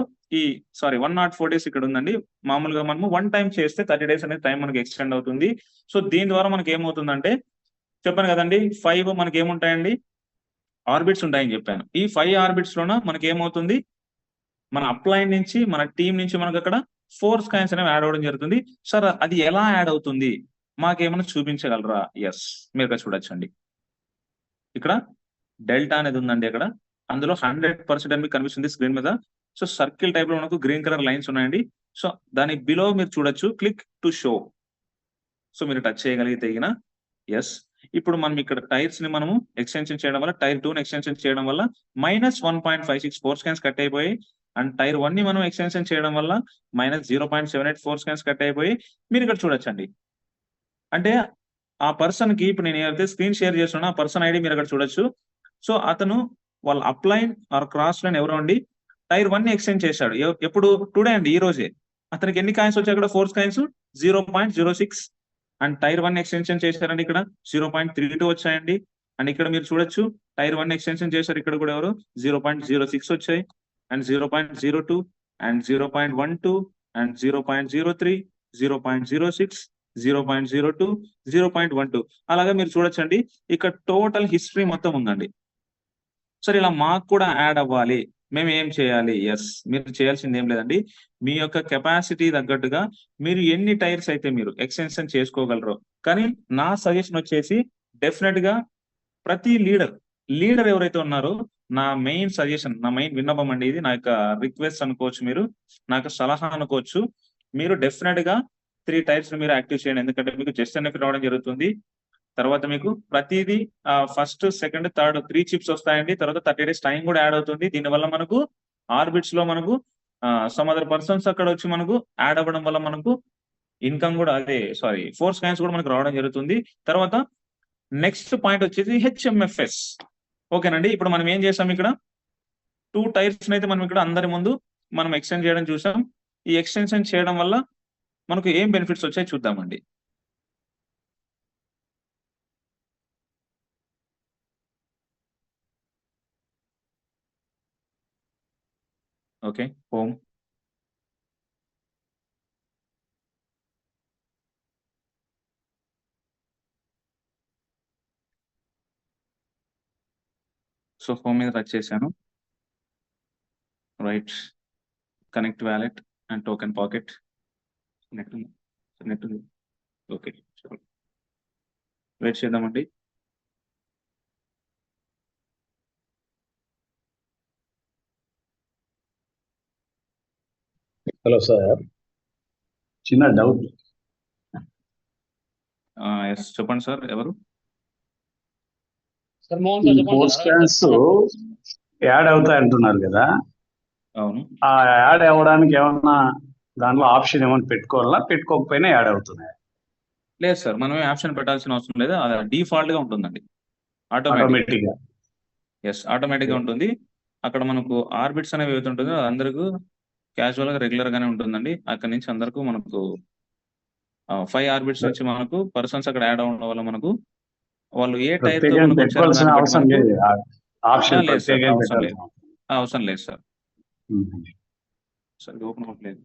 104 days ఇక్కడ ఉందండి. మామూలుగా మనము 1 time చేస్తే 30 days అనేది టైం మనకి ఎక్స్టెండ్ అవుతుంది. సో దీని ద్వారా మనకి ఏమవుతుందంటే, చెప్పాను కదండి 5 మనకి ఏముంటాయండి, ఆర్బిట్స్ ఉంటాయని చెప్పాను. ఈ 5 ఆర్బిట్స్ లోన మనకి ఏమవుతుంది, మన అప్లైన్ నుంచి మన టీం నుంచి మనకు అక్కడ ఫోర్స్ కాయిన్స్ అనేవి యాడ్ అవ్వడం జరుగుతుంది. సార్ అది ఎలా యాడ్ అవుతుంది మాకేమైనా చూపించగలరా? ఎస్, మీరు ఇక్కడ చూడొచ్చండి, ఇక్కడ డెల్టా అనేది ఉందండి. అక్కడ అందులో 100% అని మీకు కనిపిస్తుంది స్క్రీన్ మీద. సో సర్కిల్ టైప్ లో మనకు గ్రీన్ కలర్ లైన్స్ ఉన్నాయండి. సో దాని బిలో మీరు చూడొచ్చు క్లిక్ టు షో. సో మీరు టచ్ చేయగలిగితే ఎస్, ఇప్పుడు మనం ఇక్కడ టైర్స్ ని మనము ఎక్స్టెన్షన్ చేయడం వల్ల, టైర్ 2 ని ఎక్స్టెన్షన్ చేయడం వల్ల -1.56 ఫోర్ స్కాన్స్ కట్ అయిపోయి, అండ్ టైర్ 1 ని మనం ఎక్స్టెన్షన్ చేయడం వల్ల -0.78 ఫోర్ స్కాన్స్ కట్ అయిపోయి మీరు ఇక్కడ చూడొచ్చండి. అంటే ఆ పర్సన్ కి ఇప్పుడు నేను ఏదైతే స్క్రీన్ షేర్ చేస్తున్నా ఆ పర్సన్ ఐడి మీరు అక్కడ చూడొచ్చు. సో అతను వాళ్ళ అప్లైన్ ఆర్ క్రాస్ లైన్ ఎవరో అండి టైర్ 1 ని ఎక్స్టెండ్ చేశాడు. ఎప్పుడు? టుడే అండి, ఈ రోజే. అతనికి ఎన్ని కాయిన్స్ వచ్చాయి అక్కడ? 4 కాయిన్స్, 0.06. అండ్ టైర్ 1 ఎక్స్టెన్షన్ చేశారండి, ఇక్కడ 0.32 వచ్చాయండి. అండ్ ఇక్కడ మీరు చూడొచ్చు టైర్ 1 ఎక్స్టెన్షన్ చేశారు, ఇక్కడ కూడా ఎవరు 0.06 వచ్చాయి, అండ్ 0.02, అండ్ 0.12, అండ్ 0.03, 0.06, 0.02, 0.12 అలాగా మీరు చూడొచ్చండి. ఇక్కడ టోటల్ హిస్టరీ మొత్తం ఉందండి. సరే, ఇలా మాకు కూడా యాడ్ అవ్వాలి, మేము ఏం చేయాలి? ఎస్, మీరు చేయాల్సింది ఏం లేదండి, మీ యొక్క కెపాసిటీ తగ్గట్టుగా మీరు ఎన్ని టైర్స్ అయితే మీరు ఎక్స్టెన్షన్ చేసుకోగలరో. కానీ నా సజెషన్ వచ్చేసి డెఫినెట్ గా ప్రతి లీడర్ ఎవరైతే ఉన్నారో, నా మెయిన్ సజెషన్, నా మెయిన్ విన్నపం అండి ఇది, నా యొక్క రిక్వెస్ట్ అనుకోవచ్చు, మీరు నాకు సలహా అనుకోవచ్చు. మీరు డెఫినెట్ గా 3 టైర్స్ మీరు యాక్టివ్ చేయండి, ఎందుకంటే మీకు జస్ట్ ఎన్ఎఫ్ రావడం జరుగుతుంది. తర్వాత మీకు ప్రతిదీ ఫస్ట్, సెకండ్, థర్డ్ 3 చిప్స్ వస్తాయండి. తర్వాత 30 days టైం కూడా యాడ్ అవుతుంది. దీనివల్ల మనకు ఆర్బిట్స్ లో మనకు సమ్ అదర్ పర్సన్స్ అక్కడ వచ్చి మనకు యాడ్ అవ్వడం వల్ల మనకు ఇన్కమ్ కూడా ఫోర్స్ కాయిన్స్ కూడా మనకు రావడం జరుగుతుంది. తర్వాత నెక్స్ట్ పాయింట్ వచ్చేసి హెచ్ఎంఎఫ్ఎస్. ఓకేనండి, ఇప్పుడు మనం ఏం చేసాం, ఇక్కడ 2 టైర్స్ అయితే మనం ఇక్కడ అందరి ముందు మనం ఎక్స్టెండ్ చేయడం చూసాం. ఈ ఎక్స్టెన్షన్ చేయడం వల్ల మనకు ఏం బెనిఫిట్స్ వచ్చాయి చూద్దామండి. Okay, home. సో హోమ్ మీద టచ్ చేశాను. Right, connect wallet and token pocket. Net okay, wait చేద్దామండి. హలో సార్, చిన్న డౌట్. ఎస్, చెప్పండి సార్, ఎవరు? సార్ మోహన్ ఈ సార్ చెప్పండి ఫోర్ సార్. స్కాన్స్ యాడ్ అవుతాయి అంటున్నారు కదా, అవును. ఆ యాడ్ అవ్వడానికి ఏమన్నా దాంట్లో ఆప్షన్ ఏమైనా పెట్టుకోవాలా, పెట్టుకోకపోయినా యాడ్ అవుతున్నాయి? లేదు సార్, మనం ఆప్షన్ పెట్టాల్సిన అవసరం లేదు, అది డిఫాల్ట్ గా ఉంటుందండి. ఆటోమేటిక్ గా. ఎస్, ఆటోమేటిక్ గా ఉంటుంది. అక్కడ మనకు ఆర్బిట్స్ అనేవి ఏవైతే ఉంటుందో అందరికీ క్యాజువల్ గా రెగ్యులర్ గానే ఉంటుందండి. అక్కడ నుంచి అందరికీ మనకు 5 ఆర్బిట్స్ నుంచి మనకు పర్సన్స్ అక్కడ యాడ్ అవ్వడం వల్ల మనకు వాళ్ళు ఏ టైర్ తో ప్రత్యేకంగా మనకు వచ్చారో పెట్టుకోవాల్సిన దాన్ని బట్టి అవసరం మనకు లేదు, ఆప్షన్ లేదు సార్, ప్రత్యేకంగా అవసరం లేదు, పెట్టాల్సిన అవసరం లేదు సార్. అవసరం. సార్ ఓపెన్ అవ్వట్లేదు.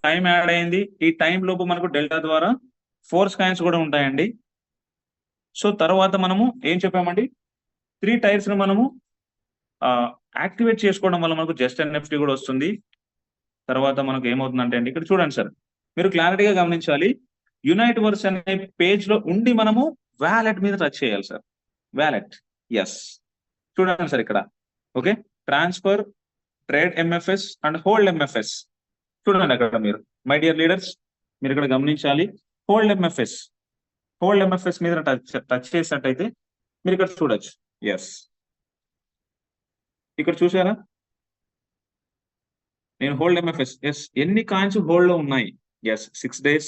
టైం యాడ్ అయింది. ఈ టైం లోపు మనకు డెల్టా ద్వారా 4 స్కాన్స్ కూడా ఉంటాయండి. సో తర్వాత మనము ఏం చెప్పామండి, 3 టైర్స్ ను మనము యాక్టివేట్ చేసుకోవడం వల్ల మనకు జస్ట్ ఎన్ఎఫ్టీ కూడా వస్తుంది. తర్వాత మనకు ఏమవుతుందంటే అండి, ఇక్కడ చూడండి సార్, మీరు క్లారిటీగా గమనించాలి. యునైట్ వర్స్ అనే పేజ్ లో ఉండి మనము వ్యాలెట్ మీద టచ్ చేయాలి సార్. వ్యాలెట్, ఎస్, చూడండి సార్ ఇక్కడ. Okay, transfer, trade MFs and hold MFs. చూడండి అక్కడ మీరు, మై డియర్ లీడర్స్, మీరు ఇక్కడ గమనించాలి. హోల్డ్ ఎంఎఫ్ఎస్ మీద టచ్ చేసినట్టయితే మీరు ఇక్కడ చూడొచ్చు. ఎస్, ఇక్కడ చూసారా, నేను హోల్డ్ ఎంఎఫ్ఎస్, ఎస్, ఎన్ని కాయిన్స్ హోల్డ్ లో ఉన్నాయి. ఎస్, 6 days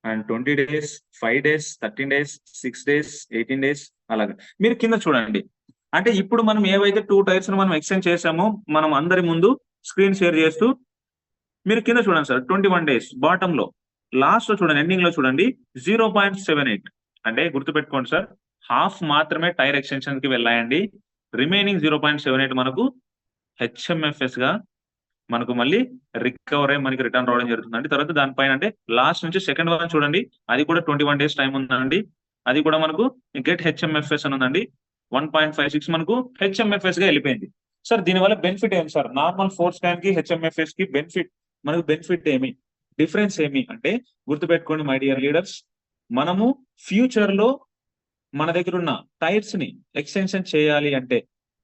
అండ్ 20 days, 5 days, 13 days, 6 days, 18 days, అలాగే. మీరు కింద చూడండి, అంటే ఇప్పుడు మనం ఏవైతే 2 టైర్స్ మనం ఎక్స్చేంజ్ చేసామో మనం అందరి ముందు స్క్రీన్ షేర్ చేస్తూ, మీరు కింద చూడండి సార్, 21 days బాటమ్ లో, లాస్ట్ లో చూడండి, ఎండింగ్ లో చూడండి 0.78. అంటే గుర్తుపెట్టుకోండి సార్, హాఫ్ మాత్రమే టైర్ ఎక్స్టెన్షన్ కి వెళ్ళాయండి. రిమైనింగ్ 0.78 మనకు హెచ్ఎంఎఫ్ఎస్ గా మనకు మళ్ళీ రికవర్ అయ్యి మనకి రిటర్న్ రావడం జరుగుతుందండి. తర్వాత దానిపైన అంటే లాస్ట్ నుంచి సెకండ్ వన్ చూడండి, అది కూడా 21 days టైం ఉందండి. అది కూడా మనకు గెట్ హెచ్ఎంఎఫ్ఎస్ అని ఉందండి. 1.56 మనకు హెచ్ఎంఎఫ్ఎస్ గా వెళ్ళిపోయింది. సార్ దీనివల్ల బెనిఫిట్ ఏమి సార్, నార్మల్ 4 స్కాన్ కి హెచ్ఎంఎఫ్ఎస్ కి మనకు బెనిఫిట్ ఏమి, డిఫరెన్స్ ఏమి అంటే, గుర్తుపెట్టుకోండి మై డియర్ లీడర్స్, మనము ఫ్యూచర్ లో మన దగ్గర ఉన్న టైర్స్ ని ఎక్స్టెన్షన్ చేయాలి అంటే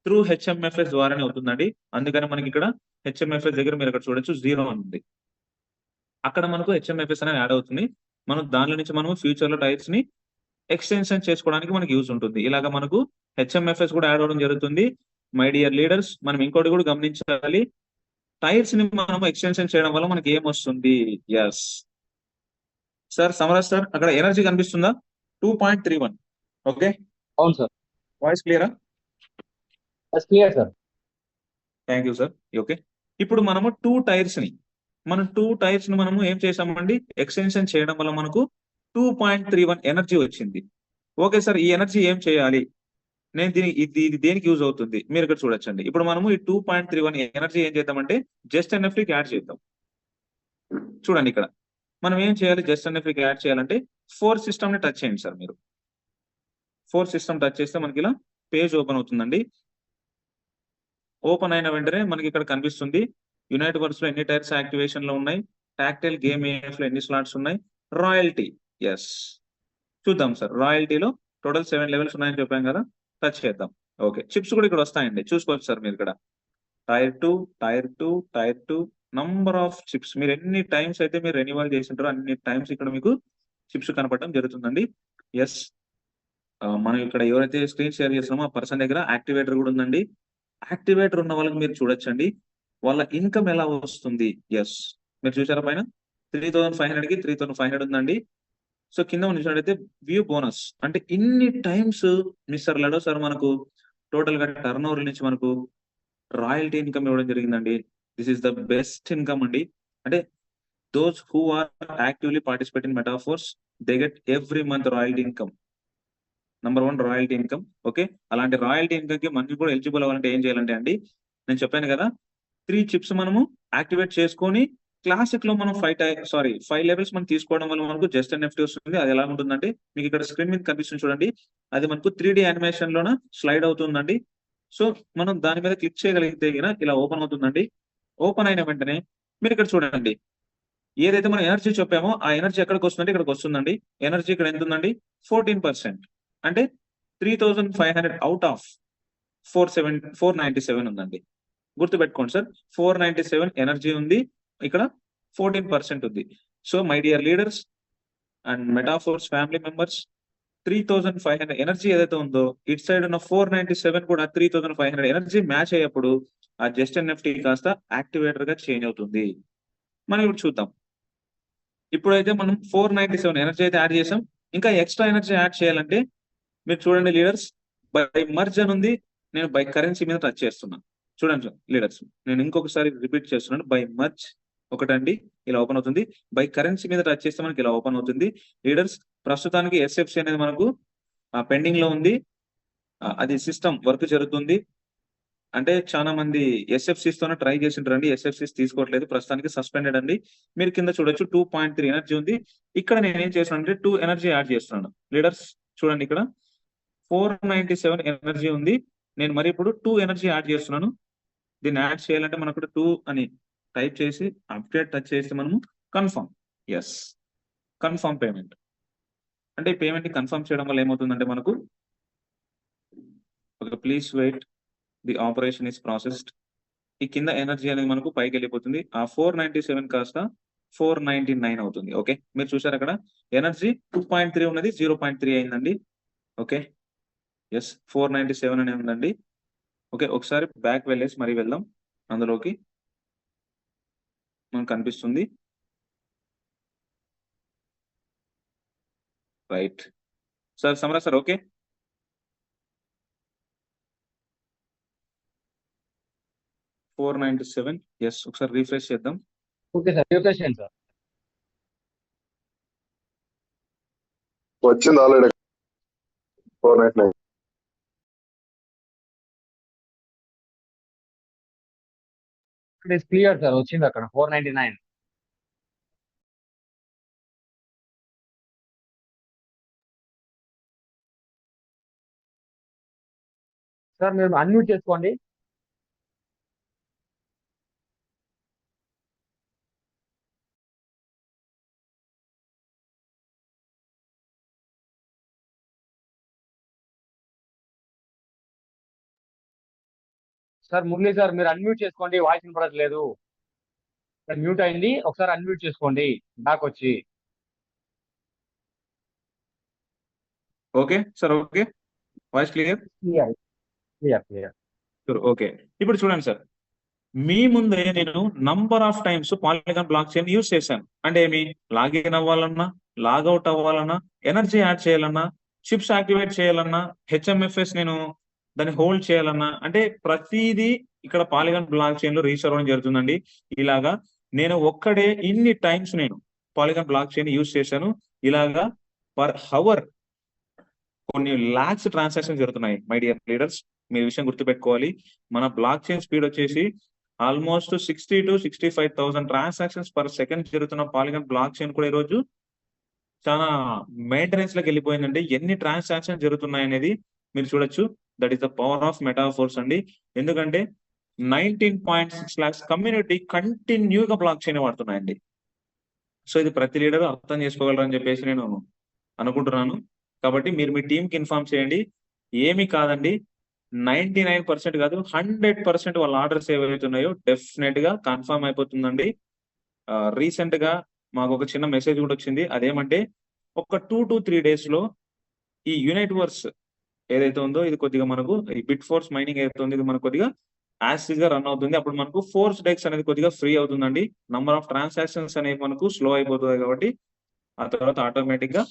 త్రూ హెచ్ఎంఎఫ్ఎస్ ద్వారానే అవుతుందండి. అందుకని మనకి ఇక్కడ హెచ్ఎంఎఫ్ఎస్ దగ్గర మీరు ఇక్కడ చూడొచ్చు 0 ఉంది. అక్కడ మనకు హెచ్ఎంఎఫ్ఎస్ అనేది యాడ్ అవుతుంది. మనం దానిలో నుంచి మనము ఫ్యూచర్ లో టైర్స్ ని ఎక్స్టెన్షన్ చేసుకోవడానికి మనకి యూజ్ ఉంటుంది. ఇలాగ మనకు హెచ్ఎంఎఫ్ఎస్ కూడా యాడ్ అవడం జరుగుతుంది. మై డియర్ లీడర్స్, మనం ఇంకోటి కూడా గమనించాలి, టైర్స్ ని మనం ఎక్స్టెన్షన్ చేయడం వల్ల మనకి ఏం వస్తుంది. ఎస్ సార్, సమరాజ్ సార్, అక్కడ ఎనర్జీ కనిపిస్తుందా? 2.31. ఓకే, అవును సార్, వాయిస్ క్లియరా? Clear sir. Thank you sir. Okay, ఇప్పుడు మనము 2 టైర్స్ ని మనము ఏం చేసామండి, ఎక్స్టెన్షన్ చేయడం వల్ల మనకు 2.31 ఎనర్జీ వచ్చింది. ఓకే సార్, ఈ ఎనర్జీ ఏం చేయాలి, నేను ఇది దేనికి యూజ్ అవుతుంది, మీరు ఇక్కడ చూడొచ్చండి. ఇప్పుడు మనము ఈ 2.31 ఎనర్జీ ఏం చేద్దామంటే జస్ట్ ఎన్ఎఫ్టీకి యాడ్ చేద్దాం. చూడండి ఇక్కడ మనం ఏం చేయాలి, జస్ట్ ఎన్ఎఫ్టీకి యాడ్ చేయాలంటే 4 సిస్టమ్ ని టచ్ చేయండి సార్. మీరు 4 సిస్టమ్ టచ్ చేస్తే మనకి ఇలా పేజ్ ఓపెన్ అవుతుందండి. ఓపెన్ అయిన వెంటనే మనకి ఇక్కడ కనిపిస్తుంది యునైట్ వర్క్స్ లో ఎన్ని టైర్స్ యాక్టివేషన్ లో ఉన్నాయి, టాక్టైల్ గేమ్ ఏఎఫ్ లో ఎన్ని స్లాట్స్ ఉన్నాయి, రాయల్టీ. ఎస్, చూద్దాం సార్, రాయల్టీలో టోటల్ 7 levels ఉన్నాయని చెప్పాం కదా, టచ్ చేద్దాం. ఓకే, చిప్స్ కూడా ఇక్కడ వస్తాయండి, చూసుకోవచ్చు సార్. మీరు ఇక్కడ tier two number of chips, మీరు ఎన్ని టైమ్స్ అయితే మీరు రెన్యువల్ చేసింటారో అన్ని టైమ్స్ ఇక్కడ మీకు చిప్స్ కనపడడం జరుగుతుందండి. ఎస్, మనం ఇక్కడ ఎవరైతే స్క్రీన్ షేర్ చేస్తున్నామో ఆ పర్సన్ దగ్గర యాక్టివేటర్ కూడా ఉందండి. యాక్టివేటర్ ఉన్న వాళ్ళకి మీరు చూడొచ్చండి వాళ్ళ ఇన్కమ్ ఎలా వస్తుంది. ఎస్, మీరు చూసారా పైన 3,500 కి 3,500 ఉందండి. సో కింద మనం చూసినట్టయితే వ్యూ బోనస్ అంటే ఇన్ని టైమ్స్ మిస్టర్ లడో సార్ మనకు టోటల్ గా టర్న్ ఓవర్ నుంచి మనకు రాయల్టీ ఇన్కమ్ ఇవ్వడం జరిగిందండి. This is the best income అండి. అంటే those who are actively participate in Metaforce they get every month royalty income. Number 1 royalty income. Okay, అలాంటి రాయల్టీ ఇన్కమ్ కి మనకి కూడా ఎలిజిబుల్ అవ్వాలంటే ఏం చేయాలంటే అండి, నేను చెప్పాను కదా 3 చిప్స్ మనము యాక్టివేట్ చేసుకొని క్లాసిక్ లో మనం 5 లెవెల్స్ మనం తీసుకోవడం వల్ల మనకు జస్ట్ ఎన్ఎఫ్టీ వస్తుంది. అది ఎలా ఉంటుందంటే మీకు ఇక్కడ స్క్రీన్ మీద కనిపిస్తుంది చూడండి, అది మనకు 3D యానిమేషన్ లోన స్లైడ్ అవుతుందండి. సో మనం దాని మీద క్లిక్ చేయగలిగితే ఇలా ఓపెన్ అవుతుందండి. ఓపెన్ అయిన వెంటనే మీరు ఇక్కడ చూడండి, ఏదైతే మనం ఎనర్జీ చెప్పామో ఆ ఎనర్జీ ఎక్కడికి వస్తుందంటే ఇక్కడికి వస్తుందండి. ఎనర్జీ ఇక్కడ ఎంత ఉందండి, 14%. అంటే 3,500 అవుట్ ఆఫ్ 497 ఉందండి. గుర్తుపెట్టుకోండి సార్, 497 ఎనర్జీ ఉంది, ఇక్కడ 14% ఉంది. So my dear leaders and metaphors family members, 3,500 energy ఏదైతే ఉందో ఇట్ సైడ్ ఉన్న 497 కూడా 3,500 ఎనర్జీ మ్యాచ్ అయ్యేప్పుడు ఆ జస్ట్ ఎన్ఎఫ్టీ కాస్త యాక్టివేటర్ గా చేంజ్ అవుతుంది. మనం ఇప్పుడు చూద్దాం. ఇప్పుడైతే మనం 497 ఎనర్జీ అయితే యాడ్ చేసాం. ఇంకా ఎక్స్ట్రా ఎనర్జీ యాడ్ చేయాలంటే మీరు చూడండి లీడర్స్, బై మర్జ్ అని ఉంది, నేను బై కరెన్సీ మీద టచ్ చేస్తున్నాను. చూడండి లీడర్స్, నేను ఇంకొకసారి రిపీట్ చేస్తున్నాను. బై మర్జ్ ఒకటండి ఇలా ఓపెన్ అవుతుంది, బై కరెన్సీ మీద టచ్ చేస్తే మనకి ఇలా ఓపెన్ అవుతుంది. లీడర్స్ ప్రస్తుతానికి ఎస్ఎఫ్సి అనేది మనకు పెండింగ్ లో ఉంది, అది సిస్టమ్ వర్క్ జరుగుతుంది. అంటే చాలా మంది ఎస్ఎఫ్సిస్ తోనే ట్రై చేసింటారండి, ఎస్ఎఫ్సిస్ తీసుకోవట్లేదు, ప్రస్తుతానికి సస్పెండెడ్ అండి. మీరు కింద చూడొచ్చు 2.3 ఎనర్జీ ఉంది. ఇక్కడ నేను ఏం చేస్తున్నాను అంటే 2 ఎనర్జీ యాడ్ చేస్తున్నాను. లీడర్స్ చూడండి, ఇక్కడ 497 ఎనర్జీ ఉంది, నేను మరి ఇప్పుడు 2 ఎనర్జీ యాడ్ చేస్తున్నాను. దీన్ని యాడ్ చేయాలంటే మనకు 2 అని టైప్ చేసి అప్డేట్ టచ్ చేసి మనము కన్ఫర్మ్, ఎస్ కన్ఫర్మ్ పేమెంట్. అంటే ఈ పేమెంట్ ని కన్ఫర్మ్ చేయడం వల్ల ఏమవుతుందంటే మనకు please wait the operation is processed, ఈ కింద ఎనర్జీ అనేది మనకు పైకి వెళ్ళిపోతుంది. ఆ 497 కాస్త 499 అవుతుంది. ఓకే, మీరు చూసారు అక్కడ ఎనర్జీ 2.3 ఉన్నది 0.3 అయిందండి. ఓకే, ఎస్ 497 అనే ఉందండి. ఓకే, ఒకసారి బ్యాక్ వెళ్ళేసి మరీ వెళ్దాం, అందులోకి మనకు కనిపిస్తుంది. Right sir, Samara sir, okay 497, yes ఒకసారి రీఫ్రెష్ చేద్దాం. ఓకే సార్, రిఫ్రెష్ చేయండి సార్. వచ్చింది already 499. It is clear sir, వచ్చింది అక్కడ 499. సార్ మీరు అన్మ్యూట్ చేసుకోండి. సార్ మురళి సార్, మీరు అన్మ్యూట్ చేసుకోండి, వాయిస్ వినపడట్లేదు. సార్ మ్యూట్ అయింది, ఒకసారి అన్మ్యూట్ చేసుకోండి బ్యాక్ వచ్చి. Okay sir, okay voice clear. Clear clear clear. Okay, ఇప్పుడు చూడండి సార్, మీ ముందే నేను number of times Polygon block chain use చేశాను. అంటే ఏమి, లాగిన్ అవ్వాలన్నా, లాగౌట్ అవ్వాలన్నా, ఎనర్జీ యాడ్ చేయాలన్నా, చిప్స్ యాక్టివేట్ చేయాలన్నా, హెచ్ఎంఎఫ్ఎస్ నేను దాన్ని హోల్డ్ చేయాలన్నా, అంటే ప్రతిదీ ఇక్కడ పాలిగాన్ బ్లాక్ చైన్ లో రీచ్ అవ్వడం జరుగుతుందండి. ఇలాగా నేను ఒక్కడే ఇన్ని టైమ్స్ నేను పాలిగాన్ బ్లాక్ చైన్ యూజ్ చేశాను. ఇలాగా పర్ హవర్ కొన్ని లాక్స్ ట్రాన్సాక్షన్ జరుగుతున్నాయి. మై డియర్ లీడర్స్, మీరు విషయం గుర్తుపెట్టుకోవాలి, మన బ్లాక్ చైన్ స్పీడ్ వచ్చేసి almost 60 to 65,000 transactions per second జరుగుతున్న పాలిగాన్ బ్లాక్ చైన్ కూడా ఈరోజు చాలా మెయింటెనెన్స్ లోకి వెళ్ళిపోయిందండి. ఎన్ని ట్రాన్సాక్షన్ జరుగుతున్నాయి అనేది మీరు చూడొచ్చు. That is the power of metaphors అండి. ఎందుకంటే 19.6 lakhs కమ్యూనిటీ కంటిన్యూగా బ్లాక్ చైన్ వాడుతున్నాయండి. సో ఇది ప్రతి లీడర్ అర్థం చేసుకోగలరని చెప్పేసి నేను అనుకుంటున్నాను. కాబట్టి మీరు మీ టీంకి ఇన్ఫార్మ్ చేయండి. ఏమి కాదండి, 99% కాదు 100% వాళ్ళ ఆర్డర్స్ ఏవైతే ఉన్నాయో డెఫినెట్ గా కన్ఫర్మ్ అయిపోతుందండి. రీసెంట్ గా మాకు ఒక చిన్న మెసేజ్ కూడా వచ్చింది. అదేమంటే ఒక 2 to 3 days లో ఈ యూనిట్ వర్స్ ఏదైతే ఉందో ఇది కొద్దిగా మనకు ఈ బిట్ ఫోర్స్ మైనింగ్ ఏదైతే ఉందో ఇది మనకు కొద్దిగా యాసిడ్ గా రన్ అవుతుంది. అప్పుడు మనకు ఫోర్స్ డెక్స్ అనేది కొద్దిగా ఫ్రీ అవుతుందండి. నంబర్ ఆఫ్ ట్రాన్సాక్షన్స్ అనేవి మనకు స్లో అయిపోతుంది కాబట్టి ఆ తర్వాత ఆటోమేటిక్ గా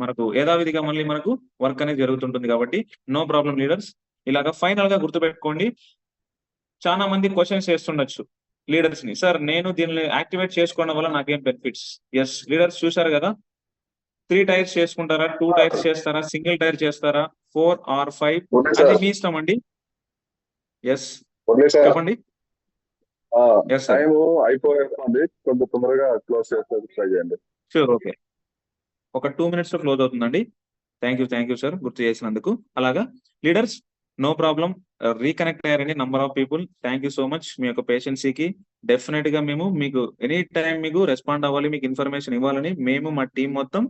మనకు యథావిధిగా మళ్ళీ మనకు వర్క్ అనేది జరుగుతుంటుంది కాబట్టి నో ప్రాబ్లం లీడర్స్. ఇలాగా ఫైనల్ గా గుర్తుపెట్టుకోండి. చాలా మంది క్వశ్చన్స్ చేస్తుండొచ్చు లీడర్స్ ని, సార్ నేను దీన్ని యాక్టివేట్ చేసుకోవడం వల్ల నాకేం బెనిఫిట్స్? ఎస్ లీడర్స్ చూసారు కదా, 3 టైర్స్ చేసుకుంటారా, 2 టైర్స్ చేస్తారా, సింగిల్ టైర్ చేస్తారా, 4 or 5 ఓకే అది సార్. మీ ఇష్టం అండి. Yes okay sir. చెప్పండి. Yes, sir. టైం అయిపోయింది, కొంచెం తొందరగా క్లోజ్ చేస్తే ట్రై చేయండి. Sure, okay. ఒక 2 minutes లో క్లోజ్ అవుతుందండి. థ్యాంక్ యూ సార్ గుర్తు చేసినందుకు. అలాగా లీడర్స్ నో ప్రాబ్లం, రీకనెక్ట్ అయ్యారని number of people. Thank you so much మీ యొక్క పేషెన్సీకి. డెఫినెట్ గా మేము మీకు ఎనీ టైం మీకు రెస్పాండ్ అవ్వాలి, మీకు ఇన్ఫర్మేషన్ ఇవ్వాలని మేము మా టీం మొత్తం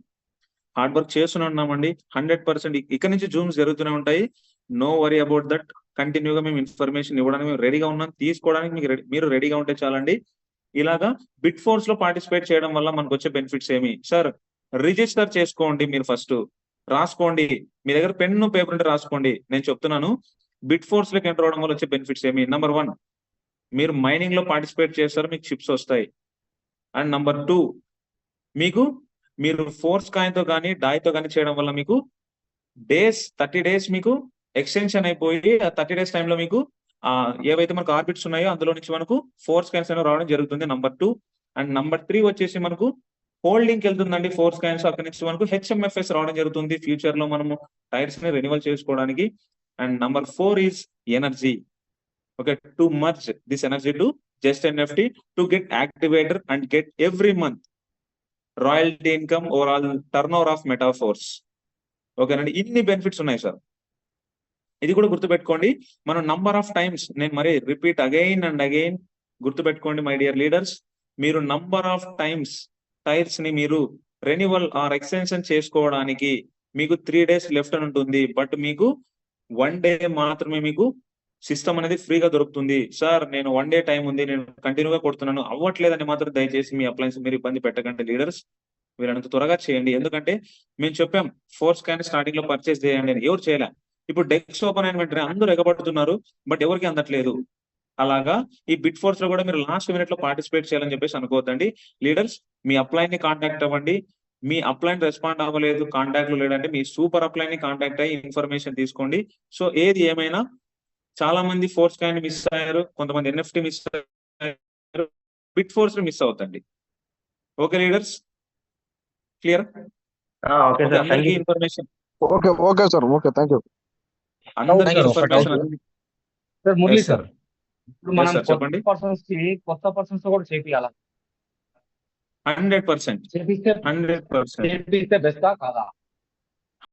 హార్డ్ వర్క్ చేస్తూనే ఉన్నామండి. 100% ఇక్కడ నుంచి జూమ్స్ జరుగుతూనే ఉంటాయి. No worry about that. కంటిన్యూగా మేము ఇన్ఫర్మేషన్ ఇవ్వడానికి మేము రెడీగా ఉన్నాం, తీసుకోవడానికి మీరు రెడీగా ఉంటే చాలండి. ఇలాగా బిట్ ఫోర్స్ లో పార్టిసిపేట్ చేయడం వల్ల మనకు వచ్చే బెనిఫిట్స్ ఏమి సార్? రిజిస్టర్ చేసుకోండి, మీరు ఫస్ట్ రాసుకోండి, మీ దగ్గర పెన్ను పేపర్ ఉంటే రాసుకోండి. నేను చెప్తున్నాను బిట్ ఫోర్స్ లోకి ఎంటర్ అవడం వల్ల వచ్చే బెనిఫిట్స్ ఏమి. నంబర్ 1 మీరు మైనింగ్ లో పార్టిసిపేట్ చేస్తారు, మీకు చిప్స్ వస్తాయి. అండ్ నంబర్ 2 మీరు ఫోర్స్ కాయిన్ తో కానీ డాయ్తో కానీ చేయడం వల్ల మీకు 30 days మీకు ఎక్స్టెన్షన్ అయిపోయి ఆ 30 days టైంలో మీకు ఏవైతే మనకు ఆర్బిట్స్ ఉన్నాయో అందులో నుంచి మనకు ఫోర్స్ కాయిన్స్ అనేవి రావడం జరుగుతుంది. నంబర్ 2 అండ్ నంబర్ 3 వచ్చేసి మనకు హోల్డింగ్ వెళ్తుందండి ఫోర్స్ కాయిన్స్. అక్కడి నుంచి మనకు హెచ్ఎంఎఫ్ఎస్ రావడం జరుగుతుంది ఫ్యూచర్ లో మనము టైర్స్ ని రెన్యువల్ చేసుకోవడానికి. And number 4 is energy. Okay, to merge this energy to just NFT to get activator and get every month royalty income overall turn over of metaphors. ఓకేనండి, ఇన్ని బెనిఫిట్స్ ఉన్నాయి సార్. ఇది కూడా గుర్తుపెట్టుకోండి. మనం నంబర్ ఆఫ్ టైమ్స్, నేను మరి repeat again and again, గుర్తుపెట్టుకోండి మై డియర్ లీడర్స్, మీరు నంబర్ ఆఫ్ టైమ్స్ టైర్స్ ని మీరు రెన్యువల్ ఆర్ ఎక్స్టెన్షన్ చేసుకోవడానికి మీకు 3 days లెఫ్ట్ అని ఉంటుంది. బట్ మీకు 1 day మాత్రమే మీకు సిస్టమ్ అనేది ఫ్రీగా దొరుకుతుంది. సార్ నేను 1 day టైం ఉంది, నేను కంటిన్యూగా కొడుతున్నాను, అవ్వట్లేదని మాత్రం దయచేసి మీ అప్లయన్స్ మీరు ఇబ్బంది పెట్టకండి లీడర్స్. వీరంత త్వరగా చేయండి. ఎందుకంటే మేము చెప్పాం ఫోర్స్ కాయిన్ స్టార్టింగ్ లో పర్చేస్ చేయండి అని, ఎవరు చేయలే. ఇప్పుడు డెక్స్ ఓపెన్ అయిన వెంటనే అందరూ ఎగబడుతున్నారు, బట్ ఎవరికి అందట్లేదు. అలాగా ఈ బిట్ ఫోర్స్ లో కూడా మీరు లాస్ట్ మినిట్ లో పార్టిసిపేట్ చేయాలని చెప్పేసి అనుకోవద్దండి లీడర్స్. మీ అప్లైన్ ని కాంటాక్ట్ అవ్వండి. మీ అప్లైన్ రెస్పాండ్ అవ్వలేదు, కాంటాక్ట్ లో లేదంటే మీ సూపర్ అప్లైన్ ని కాంటాక్ట్ అయ్యి ఇన్ఫర్మేషన్ తీసుకోండి. సో ఏది ఏమైనా చాలా మంది ఫోర్స్ కాయిన్ మిస్ అయ్యారు, కొంతమంది ఎన్ఎఫ్టీ మిస్ అయ్యారు, బిట్ ఫోర్స్ మిస్ అవుతండి. Okay leaders, clear? Okay sir, thank అందరికీ you. Information, okay sir, okay, thank you. అందరికీ సార్, ఒక information. doubt. Sir Murali Yes, sir. Sir, ఇప్పుడు మనం sir, చెప్పండి. కొత్త పర్సన్స్ కూడా చేపియాలా? 100% చేపిస్తే 100% చేపిస్తే బెస్టా కాదా?